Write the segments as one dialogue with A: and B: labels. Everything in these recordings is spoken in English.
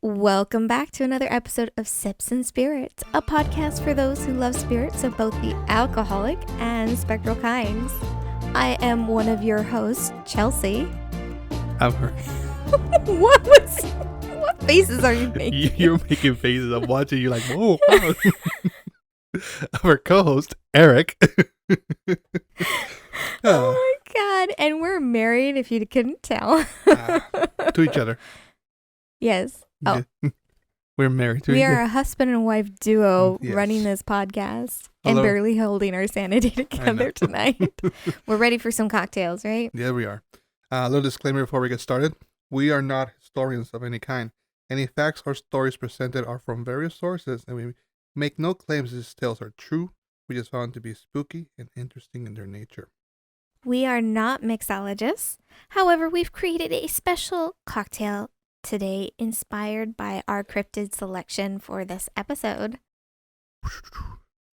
A: Welcome back to another episode of Sips and Spirits, a podcast for those who love spirits of both the alcoholic and spectral kinds. I am one of your hosts, Chelsea.
B: I'm her.
A: What faces are you making?
B: You're making faces. I'm watching you like, whoa. Wow. Our co-host, Eric.
A: Oh my God. And we're married, if you couldn't tell.
B: To each other.
A: Yes. Oh.
B: We're married to
A: We
B: each
A: are
B: other.
A: a husband and wife duo
B: Yes.
A: running this podcast
B: Hello.
A: and barely holding our sanity together tonight. We're ready for some cocktails, right?
B: Yeah, we are. A little disclaimer before we get started. We are not historians of any kind. Any facts or stories presented are from various sources, and we make no claims these tales are true. We just found to be spooky and interesting in their nature.
A: We are not mixologists. However, we've created a special cocktail today inspired by our cryptid selection for this episode.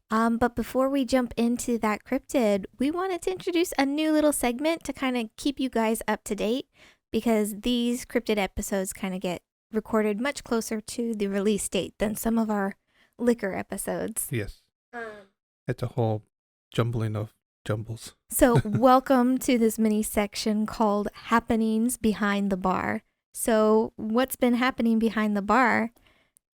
A: But before we jump into that cryptid, we wanted to introduce a new little segment to kind of keep you guys up to date, because these cryptid episodes kind of get recorded much closer to the release date than some of our liquor episodes.
B: Yes. It's a whole jumbling of jumbles.
A: So welcome to this mini section called Happenings Behind the Bar. So what's been happening behind the bar?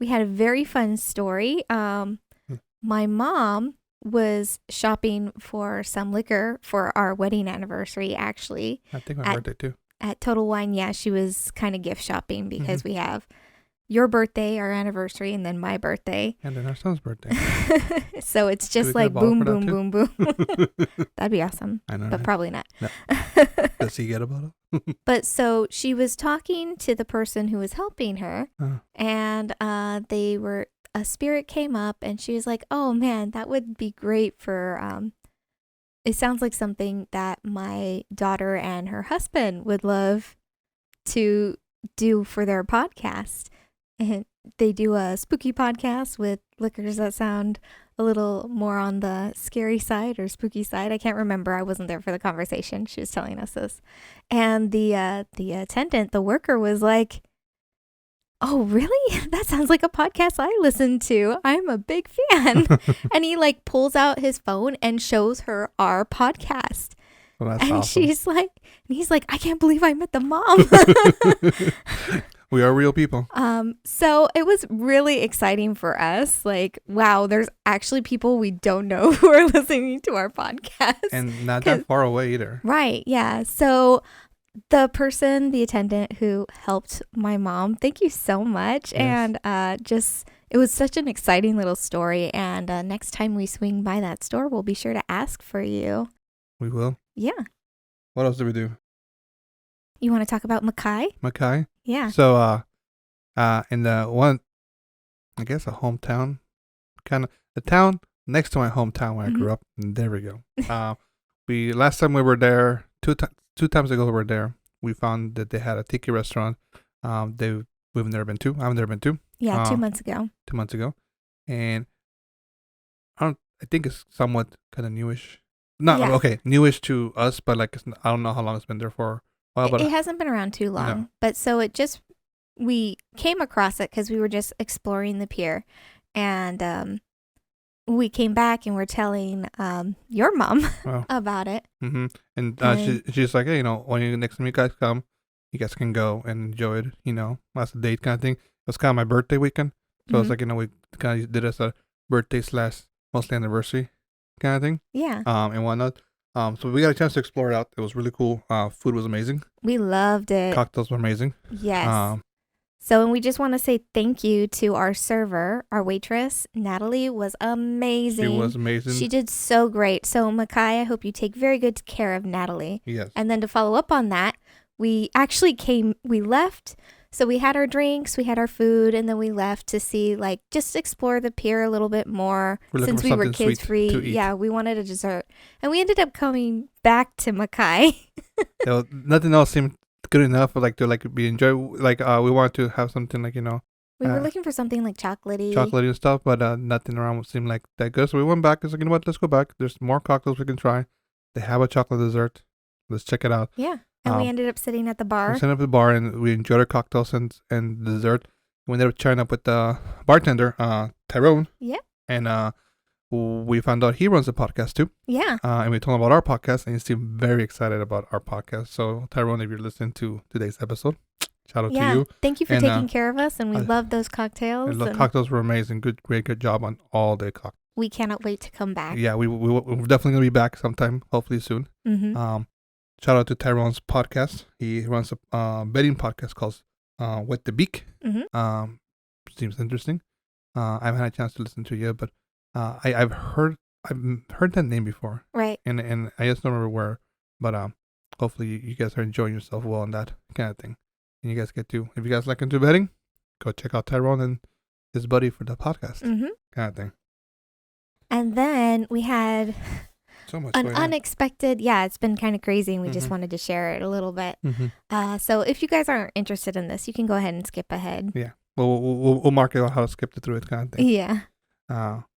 A: We had a very fun story. My mom was shopping for some liquor for our wedding anniversary, actually.
B: I think my birthday too.
A: At Total Wine, yeah, she was kind of gift shopping because we have your birthday, our anniversary, and then my birthday.
B: And then our son's birthday.
A: So it's
B: Do we
A: just
B: get
A: like
B: a bottle
A: boom,
B: for that
A: boom,
B: too?
A: boom, boom. That'd be awesome,
B: I know.
A: but
B: Right?
A: probably not.
B: No. Does he get a bottle?
A: But so she was talking to the person who was helping her,
B: Oh.
A: and a spirit came up, and she was like, "Oh man, that would be great for it sounds like something that my daughter and her husband would love to do for their podcast." And they do a spooky podcast with liquors that sound a little more on the scary side or spooky side. I can't remember. I wasn't there for the conversation. She was telling us this. And the attendant, the worker, was like, "Oh, really? That sounds like a podcast I listen to. I'm a big fan." And he like pulls out his phone and shows her our podcast.
B: Well, that's
A: And
B: awesome.
A: he's like, "I can't believe I met the mom."
B: We are real people.
A: So it was really exciting for us. Like, wow, there's actually people we don't know who are listening to our podcast.
B: And not that far away either.
A: Right, yeah. So the attendant who helped my mom, thank you so much.
B: Yes.
A: And it was such an exciting little story. And next time we swing by that store, we'll be sure to ask for you.
B: We will.
A: Yeah.
B: What else do we do?
A: You want to talk about Mackay?
B: Mackay?
A: Yeah.
B: So, in the one, I guess a hometown, kind of the town next to my hometown where I grew up. And there we go. Last time we were there, two times ago we were there. We found that they had a tiki restaurant. We've never been to. I've never been to.
A: Yeah, 2 months ago.
B: 2 months ago, and I think it's somewhat kind of newish. Not
A: Yeah.
B: okay, newish to us, but like I don't know how long it's been there for. Well, but
A: It hasn't been around too long,
B: No.
A: but so we came across it because we were just exploring the pier, and we came back and we're telling your mom
B: Wow.
A: about it.
B: And
A: And-
B: she's like, hey, when next time you guys come, you guys can go and enjoy it. As a date kind of thing. It was kind of my birthday weekend, so it's like we kind of did it as a birthday / mostly anniversary kind of thing.
A: Yeah,
B: And whatnot. So we got a chance to explore it out. It was really cool. Food was amazing.
A: we loved it.
B: Cocktails were amazing.
A: Yes. So, and we just want to say thank you to our server, our waitress, Natalie, was amazing.
B: She was amazing.
A: She did so great. So, Mackay, I hope you take very good care of Natalie.
B: Yes.
A: And then to follow up on that, we left. So we had our drinks, we had our food, and then we left to see, just explore the pier a little bit more.
B: We're looking
A: Since
B: for
A: we were
B: something
A: kids
B: sweet
A: free.
B: to eat.
A: Yeah, we wanted a dessert. And we ended up coming back to Mackay.
B: Nothing else seemed good enough to be enjoy. We wanted to have something
A: We were looking for something like chocolatey.
B: chocolate and stuff, but nothing around seemed like that good. So we went back. It's like, you know what? Let's go back. There's more cocktails we can try. They have a chocolate dessert. Let's check it out.
A: Yeah. And we ended up sitting at the bar.
B: We sat up at the bar and we enjoyed our cocktails and dessert. We ended up chatting up with the bartender, Tyrone.
A: Yeah.
B: And we found out he runs a podcast too.
A: Yeah.
B: And we told him about our podcast, and he seemed very excited about our podcast. So, Tyrone, if you're listening to today's episode, shout out to you.
A: Thank you for taking care of us, and we love those cocktails.
B: And the cocktails were amazing. Good job on all the cocktails.
A: We cannot wait to come back.
B: Yeah, we're definitely going to be back sometime, hopefully soon.
A: Mm-hmm.
B: Shout out to Tyrone's podcast. He runs a betting podcast called Wet the Beak.
A: Mm-hmm.
B: Seems interesting. I haven't had a chance to listen to it yet, but I've heard that name before.
A: Right.
B: And I just don't remember where. But hopefully you guys are enjoying yourself well on that kind of thing. And you guys get to, if you guys like into betting, go check out Tyrone and his buddy for the podcast.
A: Mm-hmm.
B: Kind of thing.
A: And then we had
B: so much
A: an unexpected, it's been kind of crazy, and we just wanted to share it a little bit.
B: Mm-hmm.
A: So if you guys aren't interested in this, you can go ahead and skip ahead.
B: Yeah. We'll mark it out how to skip it through it kind of thing.
A: Yeah.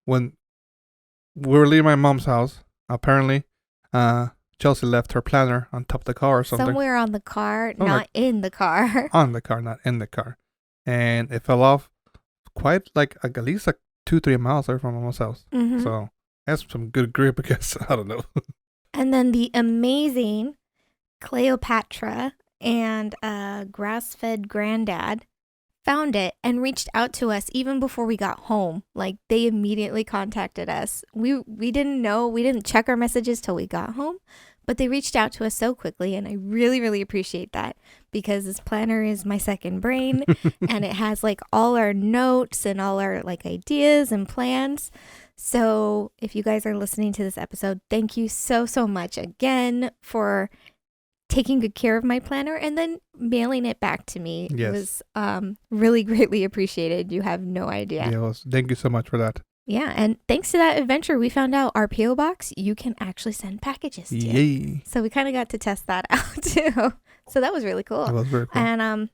B: When we were leaving my mom's house, apparently Chelsea left her planner on top of the car or something.
A: Somewhere on the car, not in the car.
B: On the car, not in the car. And it fell off quite at least 2-3 miles away from my mom's house.
A: Mm-hmm.
B: So that's some good grip, I guess. I don't know.
A: And then the amazing Cleopatra and grass-fed granddad found it and reached out to us even before we got home. Like, they immediately contacted us. We didn't know. We didn't check our messages till we got home, but they reached out to us so quickly, and I really, really appreciate that, because this planner is my second brain, and it has all our notes and all our ideas and plans. So if you guys are listening to this episode, thank you so, so much again for taking good care of my planner and then mailing it back to me.
B: Yes.
A: It was really greatly appreciated. You have no idea.
B: Yeah, thank you so much for that.
A: Yeah, and thanks to that adventure, we found out our P.O. box, you can actually send packages to.
B: Yay.
A: So we kind of got to test that out too. So that was really cool.
B: That was very cool.
A: And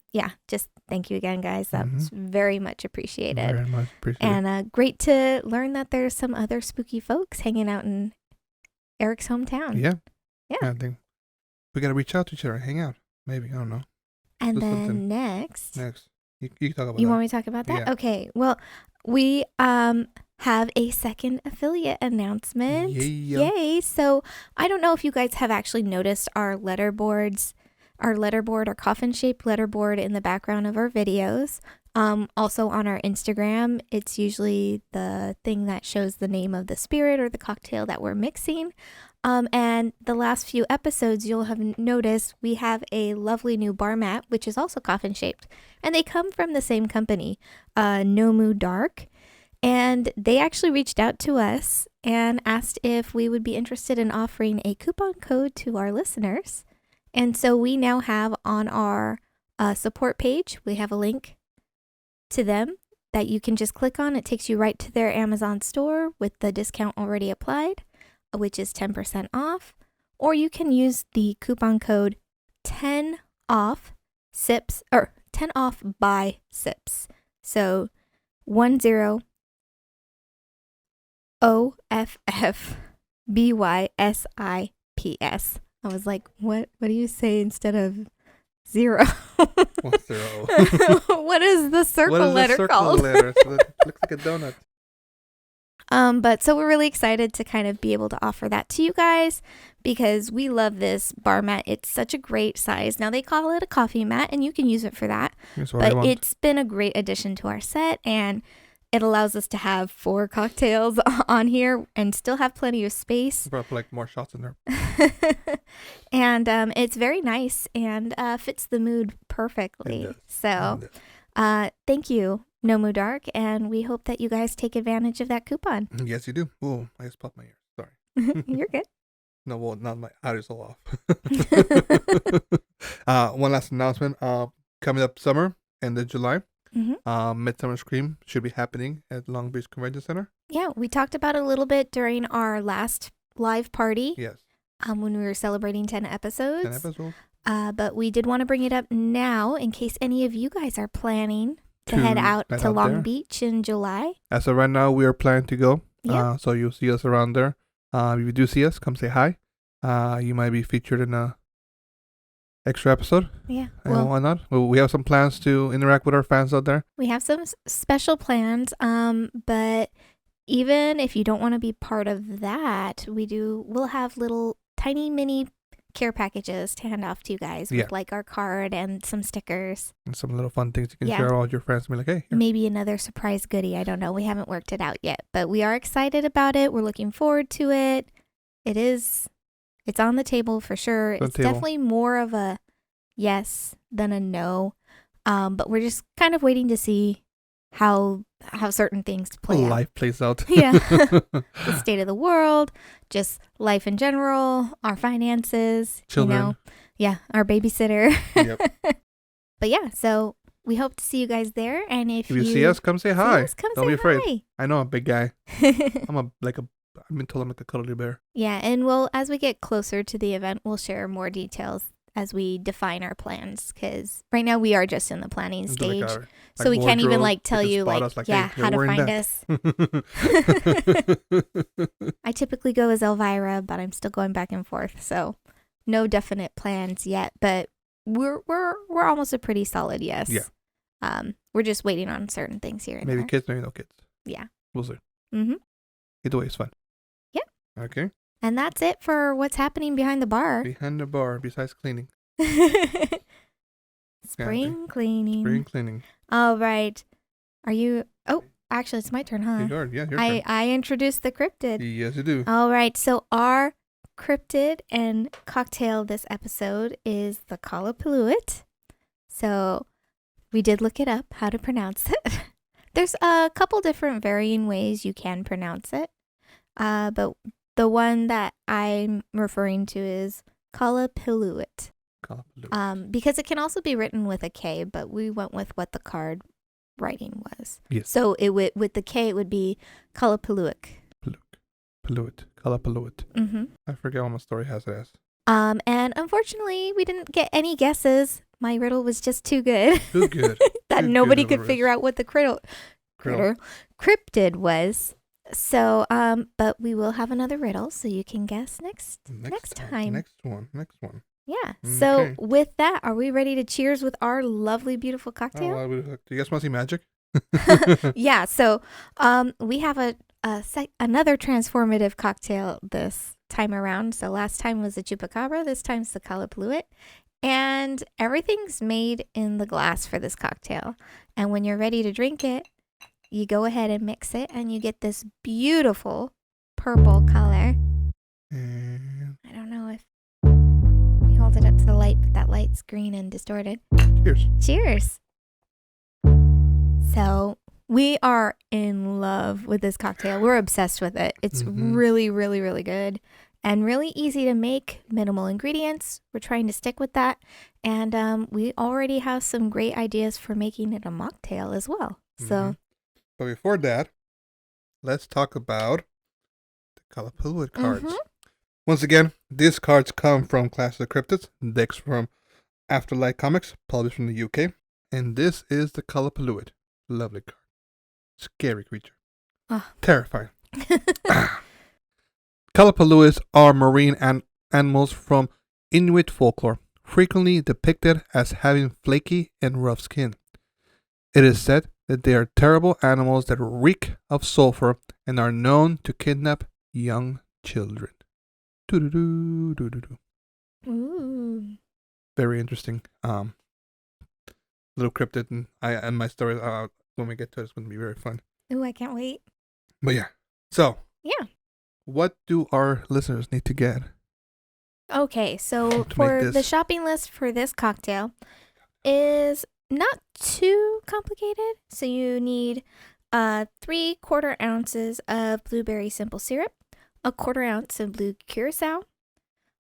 A: just thank you again, guys. That was very much appreciated.
B: Very much appreciated.
A: And great to learn that there's some other spooky folks hanging out in Eric's hometown.
B: Yeah.
A: Yeah.
B: I think we got to reach out to each other and hang out. Maybe. I don't know.
A: And
B: Do
A: then
B: something.
A: next.
B: You can talk about
A: You
B: that.
A: want me to talk about that?
B: Yeah.
A: Okay. Well, we have a second affiliate announcement. Yay. So I don't know if you guys have actually noticed our letterboard, our coffin-shaped letterboard in the background of our videos. Also on our Instagram, it's usually the thing that shows the name of the spirit or the cocktail that we're mixing. And the last few episodes, you'll have noticed we have a lovely new bar mat, which is also coffin-shaped. And they come from the same company, Nomu Dark. And they actually reached out to us and asked if we would be interested in offering a coupon code to our listeners. And so we now have on our support page, we have a link to them that you can just click on. It takes you right to their Amazon store with the discount already applied, which is 10% off. Or you can use the coupon code 10 off sips, or 10 off by sips. So 10 OFFBYSIPS. I was like, what do you say instead of 0?
B: What's 0?
A: What is the circle letter called?
B: Letter? So it looks like a donut.
A: But so we're really excited to kind of be able to offer that to you guys because we love this bar mat. It's such a great size. Now they call it a coffee mat and you can use it for that. But it's been a great addition to our set and it allows us to have 4 cocktails on here and still have plenty of space.
B: Probably more shots in there.
A: And it's very nice and fits the mood perfectly. So thank you, Nomu Dark, and we hope that you guys take advantage of that coupon.
B: Yes, you do. Oh, I just popped my ear. Sorry.
A: You're good.
B: No, well, not my audio so off. One last announcement. Coming up summer, end of July. Midsummer Scream should be happening at Long Beach Convention Center.
A: Yeah, we talked about it a little bit during our last live party.
B: Yes.
A: When we were celebrating 10 episodes.
B: 10 episodes.
A: But we did want to bring it up now in case any of you guys are planning to head out to Long Beach in July.
B: As of right now, we are planning to go.
A: Yeah.
B: So you'll see us around there. If you do see us, come say hi. You might be featured in a extra episode.
A: Yeah.
B: And
A: Well,
B: why not? Well, we have some plans to interact with our fans out there.
A: we have some special plans. But even if you don't want to be part of that, we'll have little tiny mini care packages to hand off to you guys with like our card and some stickers.
B: And some little fun things you can share all your friends and be like, hey. Here.
A: Maybe another surprise goodie. I don't know. We haven't worked it out yet, but we are excited about it. We're looking forward to it. It's on the table for sure. It's definitely more of a yes than a no. But we're just kind of waiting to see how certain things play out.
B: Life plays out.
A: Yeah. The state of the world, just life in general, our finances,
B: children.
A: Our babysitter.
B: Yep.
A: But yeah, so we hope to see you guys there. And if you
B: see us, come say hi.
A: Don't be afraid.
B: Hi. I know I'm a big guy. I've been told I'm like a cuddly bear.
A: Yeah, and as we get closer to the event, we'll share more details as we define our plans, because right now we are just in the planning stage, so we can't even tell you how to find us. I typically go as Elvira, but I'm still going back and forth, so no definite plans yet, but we're almost a pretty solid yes.
B: Yeah.
A: We're just waiting on certain things here and
B: maybe
A: there.
B: kids, maybe no kids.
A: Yeah.
B: We'll see.
A: Mm-hmm.
B: Either way, it's fun.
A: Yep.
B: Okay.
A: And that's it for what's happening behind the bar.
B: Behind the bar, besides cleaning.
A: Spring cleaning.
B: Spring cleaning.
A: All right. Are you... Oh, actually, it's my turn, huh?
B: Your turn.
A: I introduced the cryptid.
B: Yes, you do.
A: All right. So our cryptid and cocktail this episode is the Qallupilluit. So we did look it up, how to pronounce it. There's a couple different varying ways you can pronounce it. But the one that I'm referring to is Qallupilluit. Because it can also be written with a K, but we went with what the card writing was.
B: Yes.
A: So with the K, it would be Qallupilluit.
B: Qallupilluit.
A: Mm-hmm.
B: I forget what my story has it as.
A: And unfortunately, we didn't get any guesses. My riddle was just too good.
B: Too good.
A: That nobody could figure out what the cryptid was. So, but we will have another riddle, so you can guess next time.
B: Next one.
A: Yeah.
B: Okay.
A: So with that, are we ready to cheers with our lovely, beautiful cocktail?
B: Oh, do you guys want to see magic?
A: Yeah. So, we have another transformative cocktail this time around. So last time was the chupacabra. This time's the Qallupilluit. And everything's made in the glass for this cocktail. And when you're ready to drink it, you go ahead and mix it, and you get this beautiful purple color. I don't know if we hold it up to the light, but that light's green and distorted.
B: Cheers.
A: Cheers. So we are in love with this cocktail. We're obsessed with it. It's really, really, really good and really easy to make. Minimal ingredients. We're trying to stick with that. And we already have some great ideas for making it a mocktail as well. So,
B: but before that, let's talk about the Qallupilluit cards. Once again, these cards come from Classic Cryptids, decks from Afterlight Comics, published from the UK. And this is the Qallupilluit. Lovely card. Scary creature. Terrifying. Qallupilluits are marine animals from Inuit folklore, frequently depicted as having flaky and rough skin. It is said that they are terrible animals that reek of sulfur and are known to kidnap young children.
A: ooh.
B: Very interesting. Little cryptid, and my story when we get to it, it's going to be very fun.
A: Ooh, I can't wait.
B: But yeah, so
A: yeah,
B: what do our listeners need to get?
A: Okay, so for the shopping list for this cocktail is not too complicated. So you need 3/4 ounces of blueberry simple syrup, 1/4 ounce of blue curacao,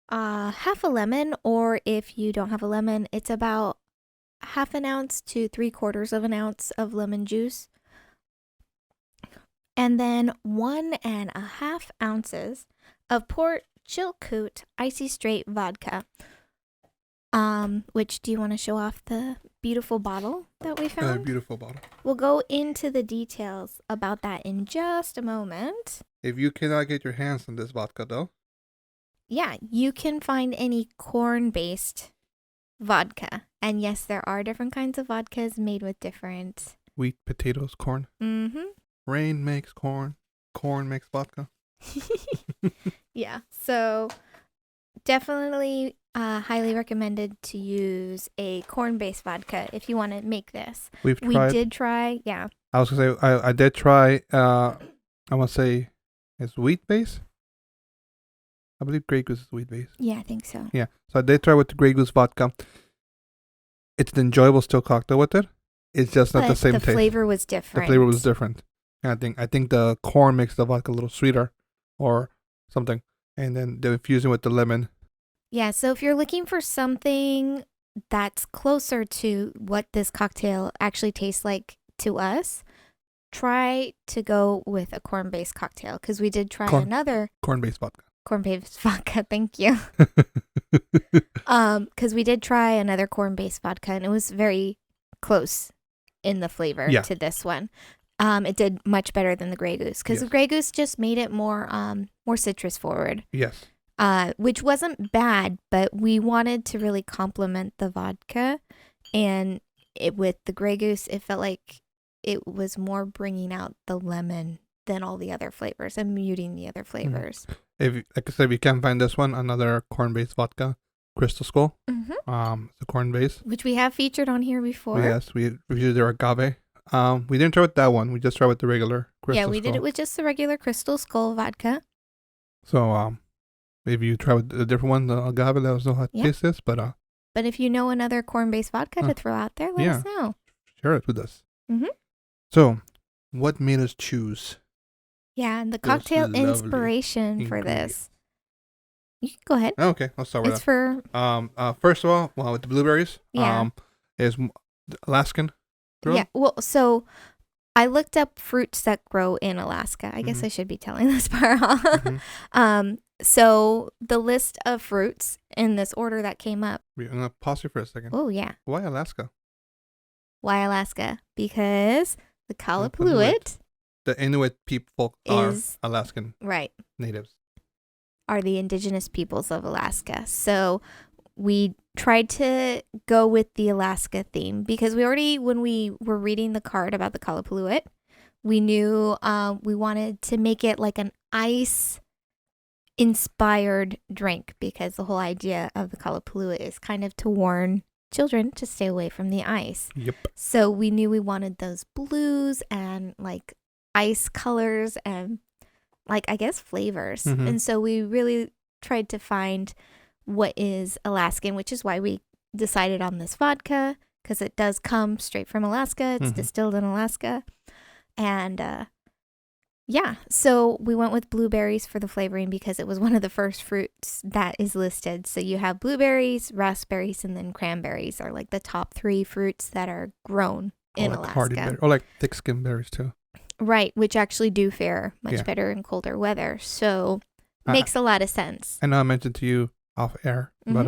A: half a lemon, or if you don't have a lemon, it's about 1/2 ounce to 3/4 ounce of lemon juice, and then 1.5 ounces of port Qallupilluit icy straight vodka. Which, do you want to show off the beautiful bottle that we found?
B: Beautiful bottle.
A: We'll go into the details about that in just a moment.
B: If you cannot get your hands on this vodka, though,
A: yeah, you can find any corn-based vodka. And yes, there are different kinds of vodkas made with different.
B: Wheat, potatoes, corn.
A: Mm-hmm.
B: Rain makes corn. Corn makes vodka.
A: Yeah. So definitely highly recommended to use a corn-based vodka if you want to make this.
B: We
A: did try, yeah.
B: I was gonna say I did try. I want to say it's wheat based. I believe Grey Goose is wheat based.
A: Yeah, I think so.
B: Yeah, so I did try with the Grey Goose vodka. It's an enjoyable still cocktail with it. It's just not the same taste.
A: The flavor was different.
B: The flavor was different. And I think the corn makes the vodka a little sweeter, or something. And then they're infusing with the lemon.
A: Yeah, so if you're looking for something that's closer to what this cocktail actually tastes like to us, try to go with a corn-based cocktail, because we did try another
B: corn-based vodka.
A: Corn-based vodka, thank you. Because we did try another corn-based vodka, and it was very close in the flavor to this one. It did much better than the Grey Goose, because the Grey Goose just made it more citrus forward.
B: Yes.
A: Which wasn't bad, but we wanted to really complement the vodka, and with the Grey Goose, it felt like it was more bringing out the lemon than all the other flavors and muting the other flavors.
B: If like I said, we can find this one, another corn-based vodka, Crystal Skull. The corn-based,
A: which we have featured on here before.
B: Yes, we reviewed their agave. We didn't try with that one. We just tried with the regular Crystal Skull.
A: Yeah, we did it with just the regular Crystal Skull vodka.
B: So, maybe you try with a different one, the agave. Let us know how it tastes. But
A: if you know another corn-based vodka to throw out there, let us know.
B: Share it with us. So, what made us choose?
A: Yeah, and the cocktail inspiration for this. You can go ahead.
B: Okay, I'll start with
A: it's for
B: first of all, with the blueberries. Is Alaskan grown?
A: Yeah. Well, so I looked up fruits that grow in Alaska. I guess I should be telling this part. So the list of fruits in this order that came up.
B: I'm gonna pause you for a second.
A: Oh yeah.
B: Why Alaska?
A: Why Alaska? Because the Qallupilluit,
B: the Inuit people are Alaskan natives.
A: Are the indigenous peoples of Alaska. So we tried to go with the Alaska theme because when we were reading the card about the Qallupilluit, we knew we wanted to make it like an ice inspired drink, because the whole idea of the Qallupilluit is kind of to warn children to stay away from the ice.
B: Yep.
A: So we knew we wanted those blues and like ice colors and like, I guess, flavors. And so we really tried to find what is Alaskan, which is why we decided on this vodka, because it does come straight from Alaska. It's distilled in Alaska. And so we went with blueberries for the flavoring because it was one of the first fruits that is listed. So you have blueberries, raspberries, and then cranberries are like the top 3 fruits that are grown in Alaska.
B: Or like thick skin berries too.
A: Right, which actually do fare much better in colder weather. So makes a lot of sense.
B: I know I mentioned to you off air, but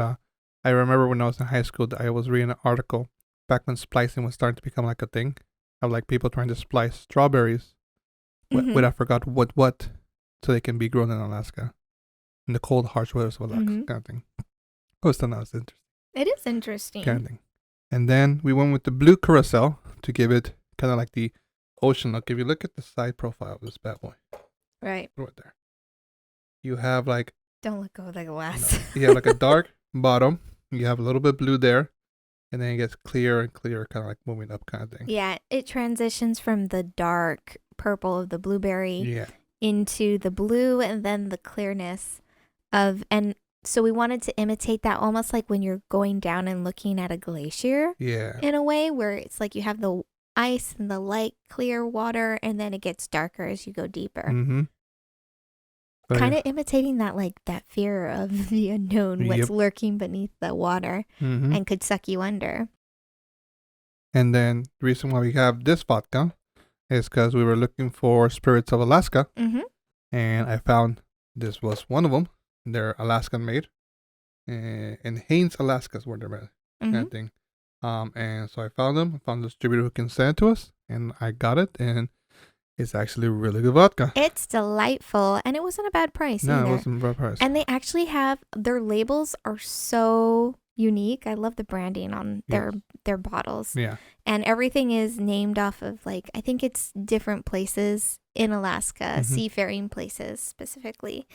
B: I remember when I was in high school, I was reading an article back when splicing was starting to become like a thing, of like people trying to splice strawberries with I forgot what, so they can be grown in Alaska, in the cold, harsh weather of Alaska, kind of thing. I always thought that was interesting.
A: It is interesting.
B: Kind of thing. And then we went with the blue curacao to give it kind of like the ocean look. If you look at the side profile of this bad boy,
A: right
B: there, you have like,
A: don't let go of the glass.
B: You have like a dark bottom. You have a little bit blue there, and then it gets clearer and clearer, kind of like moving up, kind of thing.
A: Yeah, it transitions from the dark purple of the blueberry into the blue, and then the clearness of, and so we wanted to imitate that, almost like when you're going down and looking at a glacier.
B: Yeah.
A: In a way where it's like you have the ice and the light clear water, and then it gets darker as you go deeper. Kind of imitating that, like that fear of the unknown, what's lurking beneath the water and could suck you under.
B: And then the reason why we have this vodka is because we were looking for spirits of Alaska, and I found this was one of them. They're Alaskan made, and Haines, Alaska is where they're made, kind of thing. And so I found them. I found a distributor who can send it to us, and I got it, and it's actually really good vodka.
A: It's delightful, and it wasn't a bad price either.
B: No, it wasn't a bad price.
A: And they actually have, their labels are so unique. I love the branding on
B: Yes.
A: their bottles.
B: Yeah.
A: And everything is named off of like I think it's different places in Alaska, seafaring places specifically.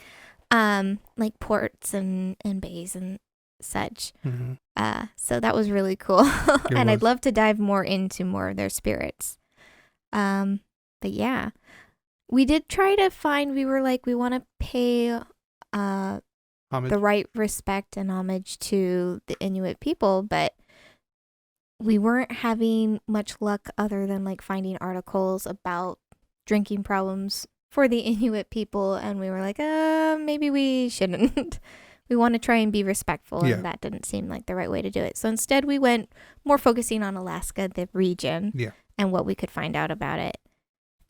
A: Like ports and bays and such.
B: Mm-hmm.
A: So that was really cool.
B: It
A: And I'd
B: was.
A: love to dive more into more of their spirits. But yeah. We did try to find we were like we want to pay
B: Homage.
A: the right respect and homage to the Inuit people, but we weren't having much luck other than like finding articles about drinking problems for the Inuit people, and we were like, maybe we shouldn't. We want to try and be respectful,
B: Yeah.
A: and that didn't seem like the right way to do it. So instead, we went more focusing on Alaska, the region,
B: Yeah.
A: and what we could find out about it,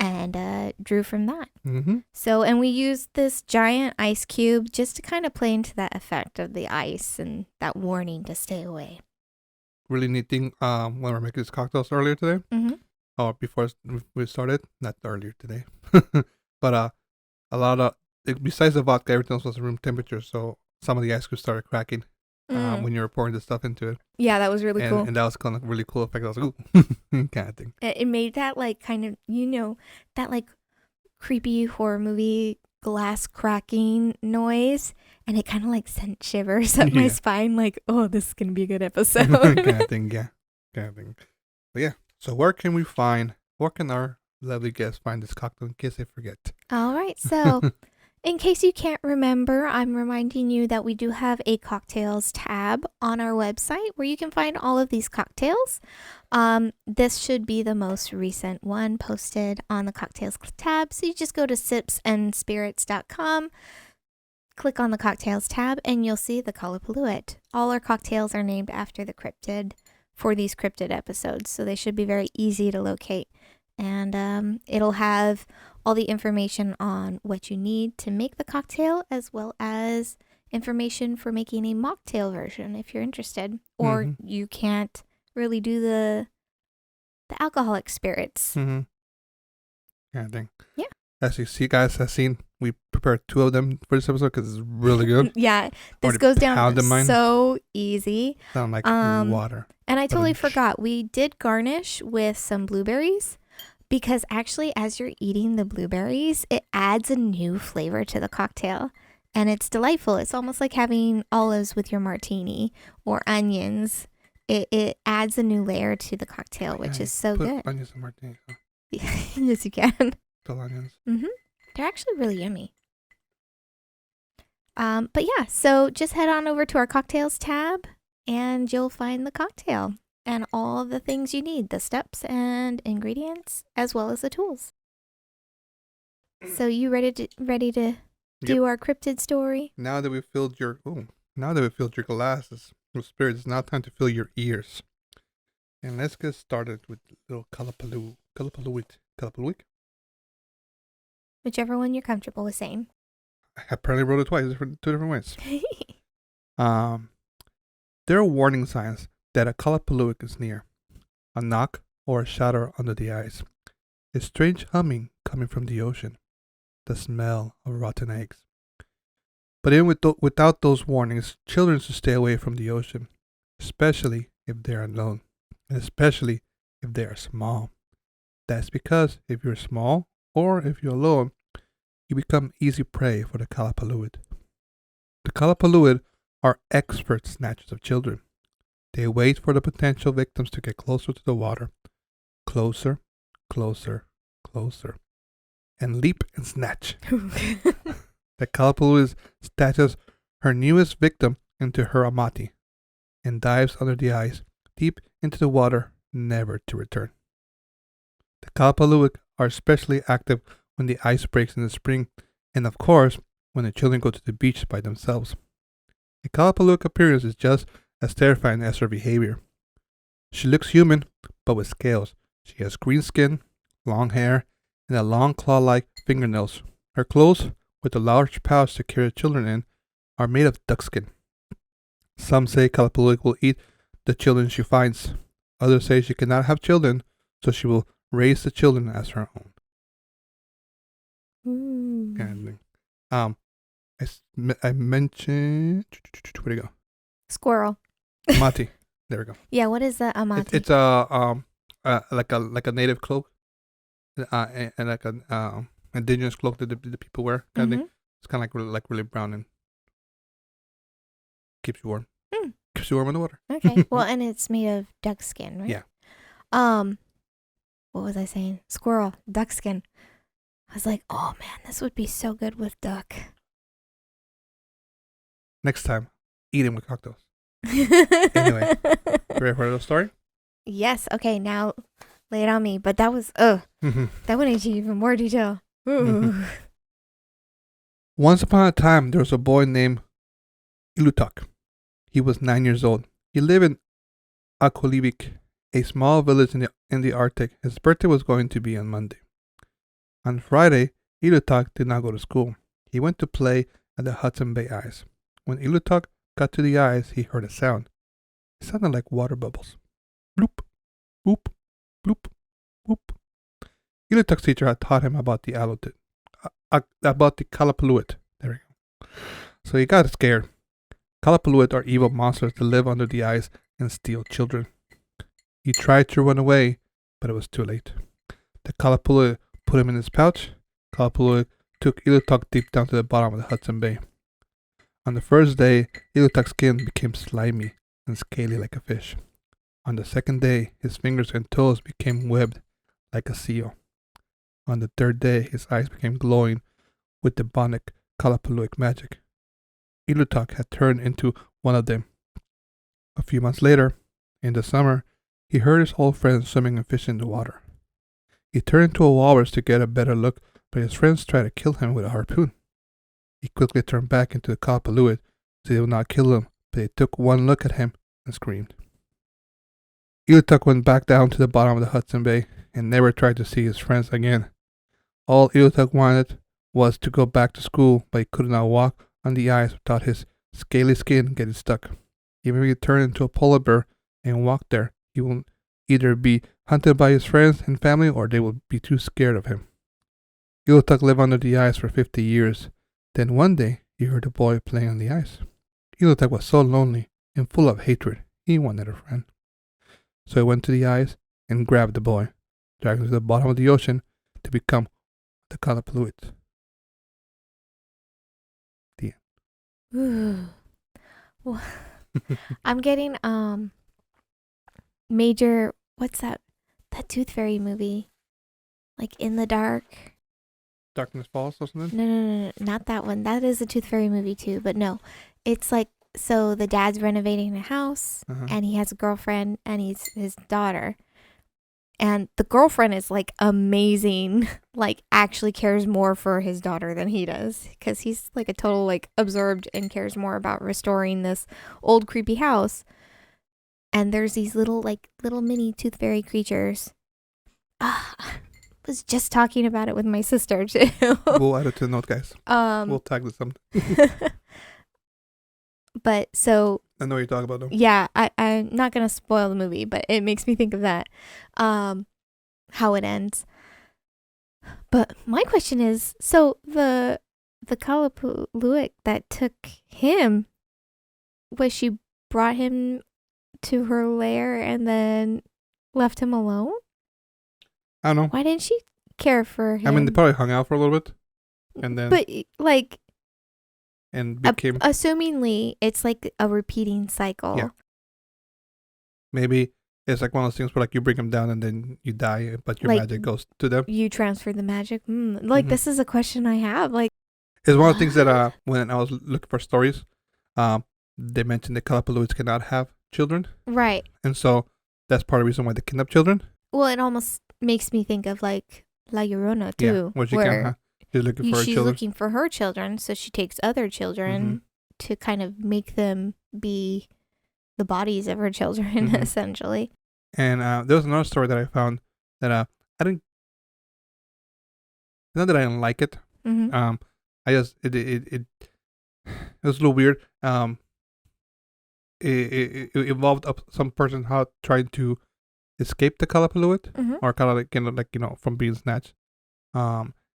A: and drew from that.
B: Mm-hmm.
A: So, and we used this giant ice cube just to kind of play into that effect of the ice and that warning to stay away.
B: Really neat thing. When we were making these cocktails earlier today,
A: Mm-hmm.
B: or before we started, not earlier today, but a lot of besides the vodka, everything else was room temperature. So some of the ice cubes started cracking when you were pouring the stuff into it.
A: Yeah, that was really
B: and,
A: cool.
B: And that was kind of a really cool effect. I was like, ooh, kind of thing.
A: It made that like kind of, that like creepy horror movie glass cracking noise, and it kind of like sent shivers up my spine, like, oh, this is going to be a good episode.
B: Kind of thing, yeah. Kind of thing. But yeah, so where can our lovely guests find this cocktail in case they forget?
A: All right, so in case you can't remember, I'm reminding you that we do have a cocktails tab on our website where you can find all of these cocktails. This should be the most recent one posted on the cocktails tab. So you just go to sipsandspirits.com, click on the cocktails tab, and you'll see the Qallupilluit. All our cocktails are named after the cryptid for these cryptid episodes, so they should be very easy to locate. And it'll have all the information on what you need to make the cocktail, as well as information for making a mocktail version if you're interested, or you can't really do the alcoholic spirits.
B: Kind of thing.
A: Yeah.
B: As you see, guys, we prepared 2 of them for this episode because it's really good.
A: Yeah, this
B: Already
A: goes down
B: pounded mine.
A: so easy.
B: Sound like water.
A: And I totally forgot, we did garnish with some blueberries. Because actually, as you're eating the blueberries, it adds a new flavor to the cocktail. And it's delightful. It's almost like having olives with your martini or onions. It adds a new layer to the cocktail, which is so good.
B: Onions and martinis. Huh?
A: Yes, you can.
B: Still onions.
A: They're actually really yummy. But yeah, so just head on over to our cocktails tab and you'll find the cocktail. And all of the things you need, the steps and ingredients, as well as the tools. So you ready to do our cryptid story?
B: Now that we've filled your glasses with spirits, it's now time to fill your ears. And let's get started with little Qallupilluit.
A: Whichever one you're comfortable with saying.
B: I apparently wrote it twice, 2 different ways. There are warning signs that a Qallupilluit is near. A knock or a shadow under the ice. A strange humming coming from the ocean. The smell of rotten eggs. But even without those warnings, children should stay away from the ocean, especially if they're alone, and especially if they are small. That's because if you're small, or if you're alone, you become easy prey for the Qallupilluit. The Qallupilluit are expert snatchers of children. They wait for the potential victims to get closer to the water. Closer, closer, closer. And leap and snatch. The Qallupilluit snatches her newest victim into her amati and dives under the ice, deep into the water, never to return. The Qallupilluit are especially active when the ice breaks in the spring, and of course, when the children go to the beach by themselves. A Qallupilluit appearance is just as terrifying as her behavior. She looks human, but with scales. She has green skin, long hair, and a long claw-like fingernails. Her clothes, with a large pouch to carry the children in, are made of duck skin. Some say Qallupilluit will eat the children she finds. Others say she cannot have children, so she will raise the children as her own. Kind of thing. I mentioned... Where'd it go?
A: Squirrel.
B: Amati. There we go.
A: Yeah, what is the amati?
B: It's like a native cloak, and like an indigenous cloak that the people wear kind of thing. It's kind of like really brown and keeps you warm. Keeps you warm in the water.
A: Okay. Well, and it's made of duck skin, right?
B: Yeah.
A: What was I saying? Squirrel, duck skin. I was like, oh man, this would be so good with duck.
B: Next time, eat him with cocktails. Anyway, ready for the story?
A: Yes. Okay, now lay it on me. But that was, that went into even more detail. Ooh.
B: Once upon a time, there was a boy named Ilutak. He was 9 years old. He lived in Qallupilluit, a small village in the Arctic. His birthday was going to be on Monday. On Friday, Ilutak did not go to school. He went to play at the Hudson Bay Ice. When Ilutak got to the ice, he heard a sound. It sounded like water bubbles. Bloop, boop, bloop, boop. Ilutak's teacher had taught him about the Qallupilluit. There we go. So he got scared. Qallupilluit are evil monsters that live under the ice and steal children. He tried to run away, but it was too late. The Qallupilluit put him in his pouch. Qallupilluit took Ilutak deep down to the bottom of the Hudson Bay. On the first day, Ilutak's skin became slimy and scaly like a fish. On the second day, his fingers and toes became webbed like a seal. On the third day, his eyes became glowing with demonic Qallupilluit magic. Ilutak had turned into one of them. A few months later, in the summer, he heard his old friends swimming and fishing in the water. He turned into a walrus to get a better look, but his friends tried to kill him with a harpoon. He quickly turned back into the Qallupilluit so they would not kill him, but they took one look at him and screamed. Ilutak went back down to the bottom of the Hudson Bay and never tried to see his friends again. All Ilutak wanted was to go back to school, but he could not walk on the ice without his scaly skin getting stuck. Even if he turned into a polar bear and walked there, he will either be hunted by his friends and family or they will be too scared of him. Ilutak lived under the ice for 50 years. Then one day, he heard a boy playing on the ice. Ilutak was so lonely and full of hatred, he wanted a friend. So he went to the ice and grabbed the boy, dragged him to the bottom of the ocean to become the Qallupilluit. The end.
A: Ooh. Well, I'm getting major, what's that Tooth Fairy movie? Like In the Dark?
B: Darkness Falls or something?
A: No, not that one. That is a Tooth Fairy movie too, but no. It's like, so the dad's renovating a house and he has a girlfriend and he's his daughter. And the girlfriend is like amazing, like actually cares more for his daughter than he does, because he's like a total like absorbed and cares more about restoring this old creepy house. And there's these little mini Tooth Fairy creatures. I was just talking about it with my sister too.
B: We'll add it to the note, guys. We'll tag this something.
A: But so
B: I know what you're talking about though.
A: Yeah, I'm not gonna spoil the movie, but it makes me think of that. How it ends. But my question is, so the Qallupilluit that took him, was she brought him to her lair and then left him alone?
B: I don't know.
A: Why didn't she care for him?
B: I mean, they probably hung out for a little bit, and then and became
A: assumingly it's like a repeating cycle.
B: Yeah. Maybe it's like one of those things where like you bring them down and then you die, but your magic goes to them.
A: You transfer the magic. This is a question I have. Like,
B: it's one of the things that when I was looking for stories, they mentioned that Qallupilluits cannot have children,
A: right?
B: And so that's part of the reason why they kidnap children.
A: Well, it almost makes me think of like La Llorona too,
B: where she can't. She's
A: looking for her children, so she takes other children to kind of make them be the bodies of her children, essentially.
B: And there was another story that I found that I didn't. Not that I didn't like it. I just it was a little weird. It involved some person how trying to escape the Qallupilluit, or kind of from being snatched.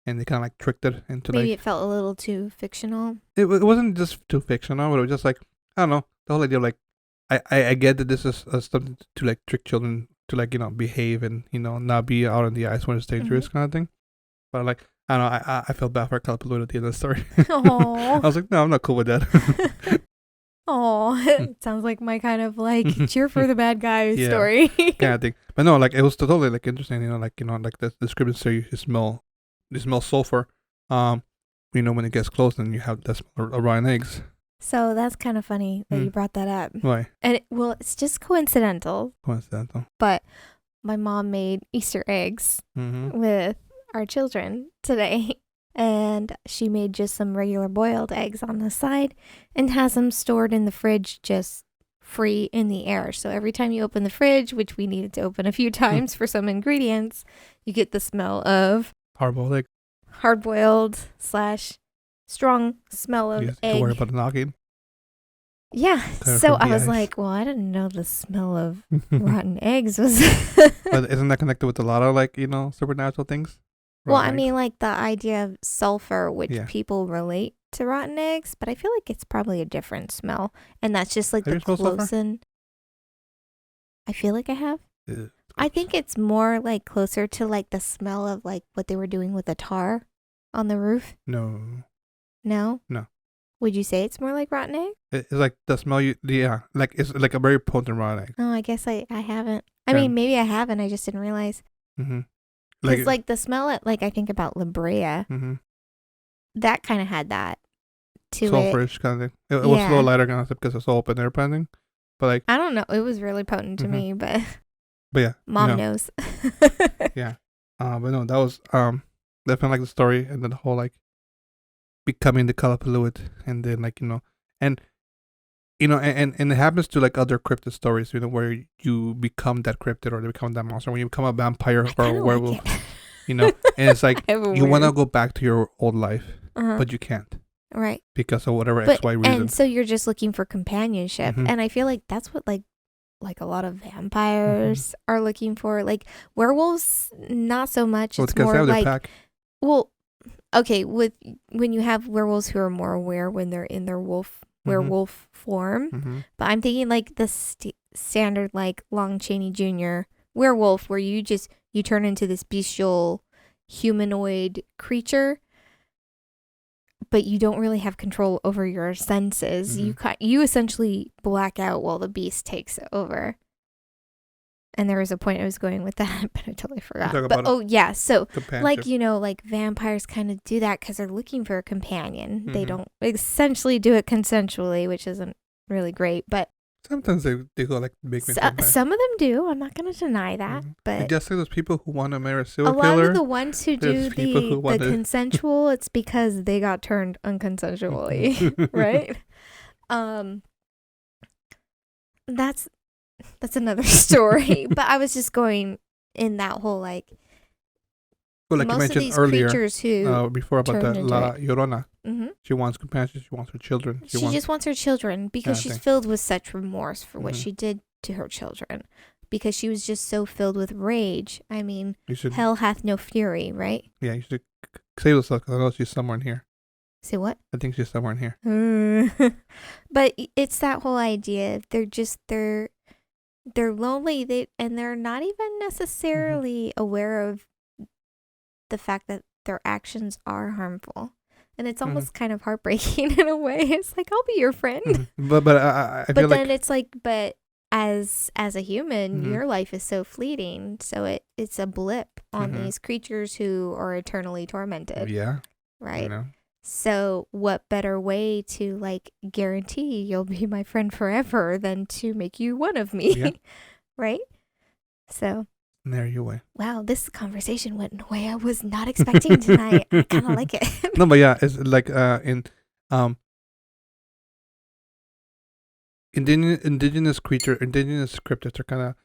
B: And they kind of like tricked it into
A: maybe it felt a little too fictional.
B: It wasn't just too fictional, but it was just like, I don't know, the whole idea of like I get that this is something to like trick children to like behave and not be out on the ice when it's dangerous kind of thing. But like I don't know, I felt bad for Qallupilluit at the end of the story. I was like, no, I'm not cool with that.
A: Oh, it sounds like my kind of like cheer for the bad guy story.
B: Kind of thing. But no, like it was totally like interesting. Like the description say you smell sulfur. When it gets close, then you have that smell of rotten eggs.
A: So that's kind of funny that you brought that up.
B: Why?
A: And it's just coincidental. But my mom made Easter eggs with our children today. And she made just some regular boiled eggs on the side and has them stored in the fridge just free in the air. So every time you open the fridge, which we needed to open a few times for some ingredients, you get the smell of
B: hard-boiled egg.
A: Hard-boiled / strong smell of egg.
B: Don't worry about the knocking.
A: Yeah. So I was like, well, I didn't know the smell of rotten eggs was...
B: But isn't that connected with a lot of like, supernatural things?
A: Well, I mean, like the idea of sulfur, which people relate to rotten eggs, but I feel like it's probably a different smell. And that's just like the close-in. I feel like I have. I think it's more like closer to like the smell of like what they were doing with the tar on the roof.
B: No.
A: No?
B: No.
A: Would you say it's more like rotten egg?
B: It's like the smell like it's like a very potent rotten egg.
A: Oh, I guess I haven't. I mean, maybe I haven't. I just didn't realize.
B: Mm-hmm.
A: Because like the smell, like I think about La Brea, that kind of had that to it.
B: Sulfurish kind of thing. It was a little lighter kind of stuff because it's all open air painting. But like,
A: I don't know. It was really potent to me, but
B: yeah,
A: Mom knows.
B: Yeah. But no, that was definitely like the story and then the whole like becoming the Qallupilluit and then like and and it happens to like other cryptid stories, where you become that cryptid or you become that monster when you become a vampire or a werewolf, and it's like you want to go back to your old life, but you can't,
A: right?
B: Because of whatever XY reason.
A: And so you're just looking for companionship, and I feel like that's what like a lot of vampires are looking for. Like werewolves, not so much.
B: Well,
A: it's more
B: they have
A: like
B: their pack.
A: Well, okay, when you have werewolves who are more aware when they're in their werewolf form, but I'm thinking like the standard like Long Chaney Jr. werewolf where you turn into this bestial humanoid creature, but you don't really have control over your senses. You essentially black out while the beast takes over. And there was a point I was going with that, but I totally forgot. But so like like vampires kind of do that because they're looking for a companion. They don't essentially do it consensually, which isn't really great. But
B: sometimes they go like big.
A: Some of them do. I'm not going to deny that. But
B: just like those people who want to marry a serial killer.
A: A lot of the ones who do the consensual, it's because they got turned unconsensually, right? That's another story. But I was just going in that whole like
B: most you mentioned
A: of these
B: earlier,
A: creatures who
B: before about that La Llorona. She wants companionship. She wants her children.
A: She just wants her children because she's filled with such remorse for what she did to her children. Because she was just so filled with rage. I mean, hell hath no fury, right?
B: Yeah, you should save yourself because I know she's somewhere in here.
A: Say what?
B: I think she's somewhere in here.
A: But it's that whole idea. They're lonely, and they're not even necessarily aware of the fact that their actions are harmful. And it's almost kind of heartbreaking in a way. It's like, I'll be your friend.
B: But I feel
A: but then it's like, but as a human, your life is so fleeting. So it's a blip on these creatures who are eternally tormented.
B: Yeah.
A: Right? So what better way to like guarantee you'll be my friend forever than to make you one of me, right? So
B: there you went.
A: Wow, this conversation went in a way I was not expecting tonight. I kind of like it.
B: No, but yeah, it's like indigenous cryptids are kind of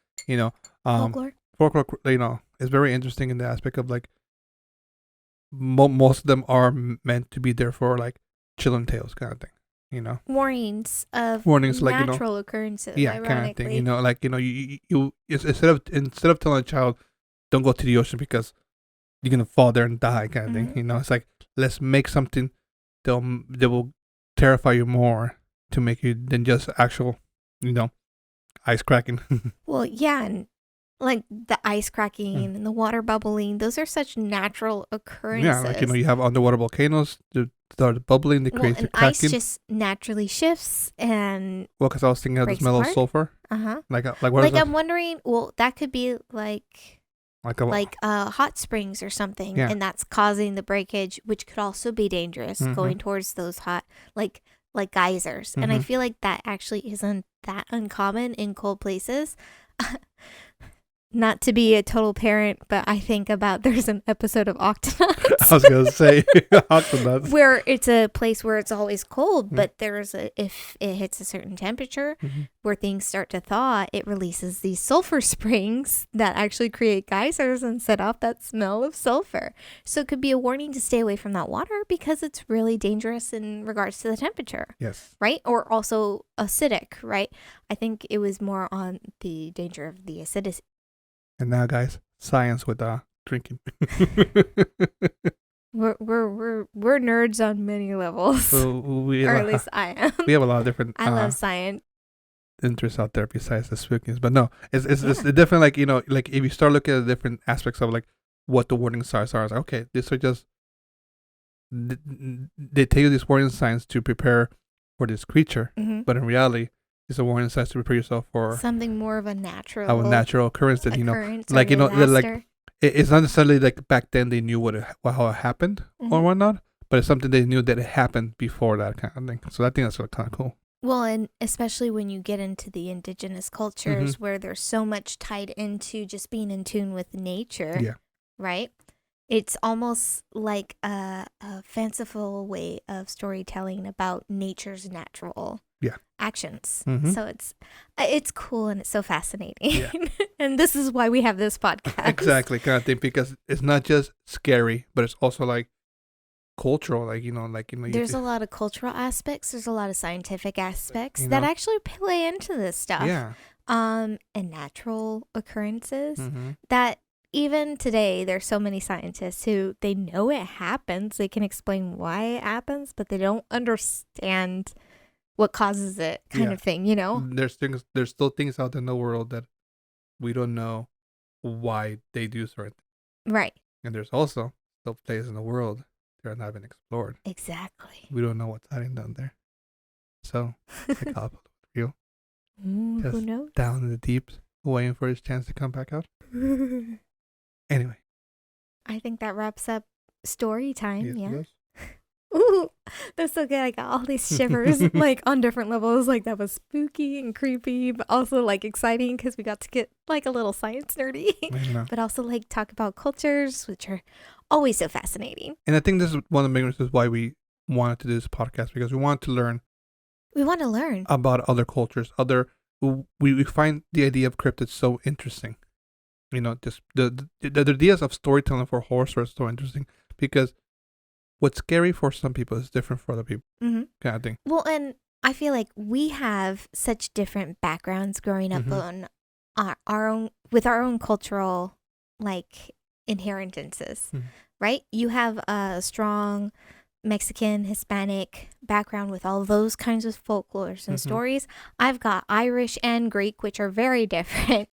B: folklore. Is very interesting in the aspect of like. Most of them are meant to be there for like children tales kind of thing,
A: warnings of
B: like
A: natural occurrences.
B: Yeah, kind of thing. Like you instead of telling a child don't go to the ocean because you're gonna fall there and die kind of thing. It's like let's make something that will terrify you more to make you than just actual ice cracking.
A: Well, yeah, and like the ice cracking and the water bubbling, those are such natural
B: Yeah, like
A: occurrences.
B: you have underwater volcanoes that start bubbling, they
A: Well,
B: create the
A: and ice
B: cracking.
A: just naturally shifts and
B: Well, because I was thinking of the
A: breaks
B: smell of
A: apart.
B: sulfur.
A: Uh-huh.
B: Like what is
A: Like,
B: that?
A: I'm wondering, well, that could be like
B: Like a
A: hot springs or something,
B: Yeah.
A: and that's causing the breakage, which could also be dangerous
B: Mhm.
A: going towards those hot like geysers. And I
B: Mhm.
A: feel like that actually isn't that uncommon in cold places. Not to be a total parent, but I think about there's an episode of
B: I
A: Octonauts
B: was gonna say octonauts.
A: where it's a place where it's always cold,
B: Mm.
A: but if it hits a certain temperature
B: Mhm.
A: where things start to thaw, it releases these sulfur springs that actually create geysers and set off that smell of sulfur. So it could be a warning to stay away from that water because it's really dangerous in regards to the temperature,
B: Yes.
A: right? Or also acidic, right? I think it was more on the danger of the acidity.
B: And now, guys, science with drinking.
A: We're nerds on many levels,
B: So we
A: or at least I am.
B: we have a lot of different
A: I love science.
B: interests out there besides the spookiness. But no, it's definitely like like if you start looking at the different aspects of like what the warning signs are, it's like, okay, these are just they tell you these warning signs to prepare for this creature, but in reality, it's a warning signs to prepare yourself for
A: Something more of a natural
B: natural occurrence that
A: occurrence
B: like
A: or
B: like
A: disaster.
B: it's not necessarily like back then they knew how it happened or
A: Mhm.
B: whatnot, but it's something they knew that it happened before that kind of thing. So I think that's kind of cool.
A: Well, and especially when you get into the indigenous cultures where there's so much tied into just being in tune with nature,
B: Yeah.
A: right? It's almost like a fanciful way of storytelling about nature's natural actions.
B: Mhm.
A: So it's cool and it's so fascinating.
B: Yeah.
A: And this is why we have this podcast.
B: Exactly, kind of thing, because it's not just scary, but it's also like cultural, like
A: There's a lot of cultural aspects. There's a lot of scientific aspects
B: You
A: that
B: know?
A: actually play into this stuff.
B: Yeah.
A: And natural occurrences
B: Mm-hmm.
A: that even today there's so many scientists who they know it happens. They can explain why it happens, but they don't understand what causes it, kind
B: Yeah.
A: of thing, you know?
B: There's still things out in the world that we don't know why they do certain things.
A: Right.
B: And there's also still places in the world that are not been explored.
A: Exactly.
B: We don't know what's hiding down there. So, like Qallupilluit real,
A: Who
B: Just
A: knows?
B: down in the deeps, waiting for his chance to come back out. Anyway.
A: I think that wraps up story time.
B: Yes, it
A: Yeah.
B: does.
A: Ooh, that's so good. I got all these shivers, like on different levels. Like that was spooky and creepy, but also like exciting because we got to get like a little science nerdy,
B: I know.
A: but also like talk about cultures, which are always so fascinating.
B: And I think this is one of the main reasons why we wanted to do this podcast, because we want to learn
A: We want to learn.
B: about other cultures. We find the idea of cryptids so interesting. Just the ideas of storytelling for horror stories are so interesting, because what's scary for some people is different for other people, kind of thing.
A: Well, and I feel like we have such different backgrounds growing up
B: Mhm.
A: on our own, with our own cultural like inheritances,
B: Mhm.
A: right? You have a strong Mexican, Hispanic background with all those kinds of folklores and
B: Mhm.
A: stories. I've got Irish and Greek, which are very different,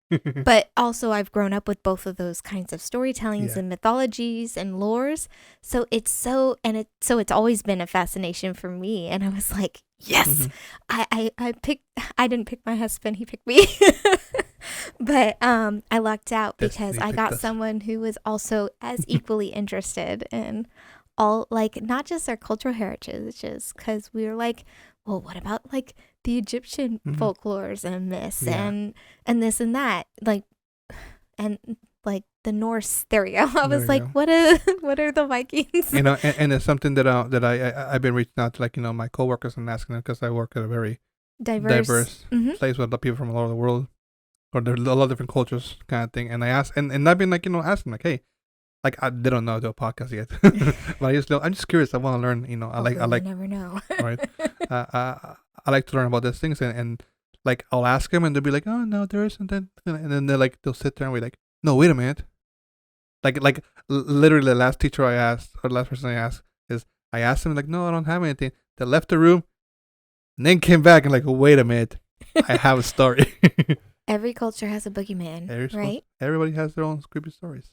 A: but also I've grown up with both of those kinds of storytellings
B: Yeah.
A: and mythologies and lores. So it's it's always been a fascination for me. And I was like, yes,
B: Mhm.
A: I didn't pick my husband, he picked me. But I lucked out because
B: Destiny
A: I
B: picked
A: got
B: us.
A: someone who was also as equally interested in all, like, not just our cultural heritages, because we were like, well, what about like the Egyptian
B: Mhm.
A: folklores and myths
B: Yeah.
A: and this and that, like, and like the Norse. There we go. I
B: There
A: was
B: you
A: like,
B: go.
A: what are the Vikings?
B: And it's something that I've been reaching out to, like, my coworkers and asking them, because I work at a very diverse
A: Mhm.
B: place with people from all over the world, or there's a lot of different cultures, kind of thing. And I asked, and I've been like, asking, like, hey, like, they don't know how to do a podcast yet, but I'm just curious. I want to learn. I
A: Hopefully
B: like
A: we never know.
B: right. I like to learn about these things, and like I'll ask them, and they'll be like, oh no, there isn't, and then they'll sit there and be like, no, wait a minute. Like literally the last teacher I asked, or the last person I asked, is I asked them, like, no, I don't have anything. They left the room and then came back and like, wait a minute, I have a story.
A: Every culture has a boogeyman, right?
B: Everybody has their own creepy stories,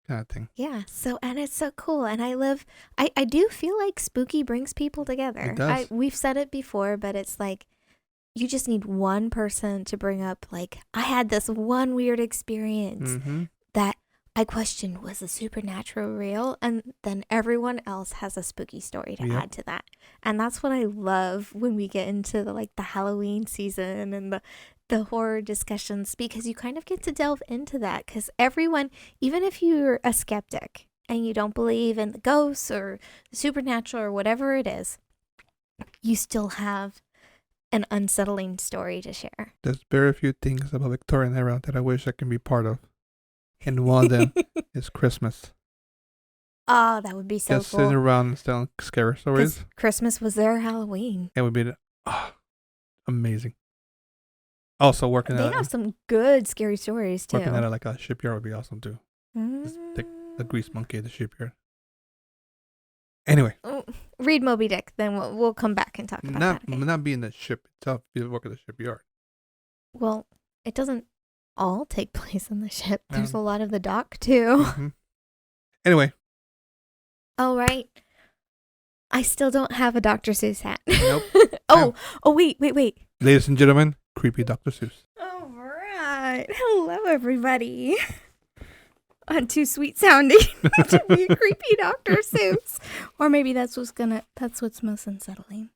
B: kind of thing.
A: Yeah. So, and it's so cool. And I do feel like spooky brings people together.
B: It does.
A: We've said it before, but it's like, you just need one person to bring up, like, I had this one weird experience that I questioned, was the supernatural real? And then everyone else has a spooky story to add to that. And that's what I love when we get into the Halloween season and the horror discussions, because you kind of get to delve into that, because everyone, even if you're a skeptic and you don't believe in the ghosts or the supernatural or whatever it is, you still have an unsettling story to share.
B: There's very few things about Victorian era that I wish I can be part of. And one of them is Christmas.
A: Oh, that would be so
B: Just
A: cool.
B: sitting around and telling scary stories.
A: Christmas was their Halloween.
B: It would be amazing. Also, working
A: They have some good scary stories too.
B: Working at like a shipyard would be awesome too. Just take the grease monkey at the shipyard. Anyway,
A: read Moby Dick, then we'll come back and talk about that. Okay?
B: Not being the ship itself, you work at the shipyard.
A: Well, it doesn't all take place on the ship. There's a lot of the dock too.
B: Anyway.
A: All right. I still don't have a Dr. Seuss hat.
B: Nope.
A: wait.
B: Ladies and gentlemen, creepy Dr. Seuss.
A: All right. Hello, everybody. I'm too sweet sounding to be a creepy Dr. Seuss. Or maybe that's what's most unsettling.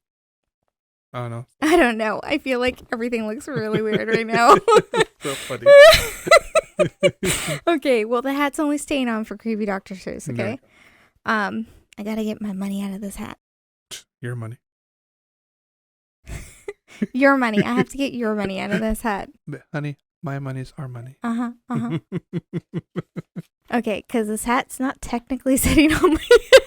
B: I don't know.
A: I don't know. I feel like everything looks really weird right now.
B: So funny.
A: Okay, well, the hat's only staying on for creepy Dr. Seuss, okay? Yeah. I gotta get my money out of this hat.
B: Your money.
A: Your money. I have to get your money out of this hat.
B: But honey, my money's our money.
A: Okay, because this hat's not technically sitting on my head.